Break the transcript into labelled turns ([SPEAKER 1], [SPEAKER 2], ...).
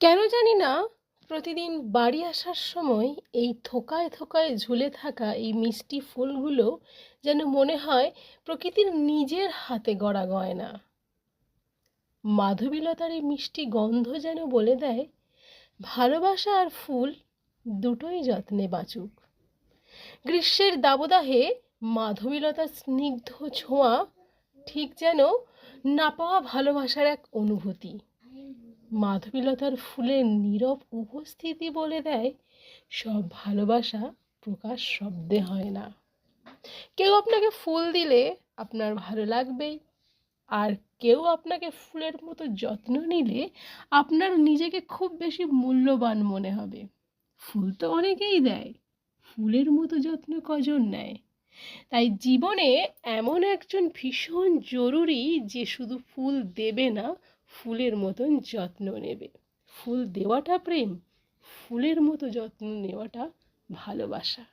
[SPEAKER 1] কেন জানি না, প্রতিদিন বাড়ি আসার সময় এই থোকায় থোকায় ঝুলে থাকা এই মিষ্টি ফুলগুলো যেন মনে হয় প্রকৃতির নিজের হাতে গড়া গয়না। মাধবীলতার এই মিষ্টি গন্ধ যেন বলে দেয়, ভালোবাসা আর ফুল দুটোই যত্নে বাঁচুক। গ্রীষ্মের দাবদাহে মাধবীলতার স্নিগ্ধ ছোঁয়া ঠিক যেন না পাওয়া ভালোবাসার এক অনুভূতি। মাধবীলতার ফুলের নীরব উপস্থিতি বলে দেয়, সব ভালোবাসা প্রকাশ শব্দে হয় না। কেউ আপনাকে ফুল দিলে আপনার ভালো লাগবেই, আর কেউ আপনাকে ফুলের মতো যত্ন নিলে আপনার নিজেকে খুব বেশি মূল্যবান মনে হবে। ফুল তো অনেকেই দেয়, ফুলের মতো যত্ন কজন নেয়? তাই জীবনে এমন একজন ভীষণ জরুরি যে শুধু ফুল দেবে না, ফুলের মতন যত্ন নেবে। ফুল দেওয়াটা প্রেম, ফুলের মতো যত্ন নেওয়াটা ভালোবাসা।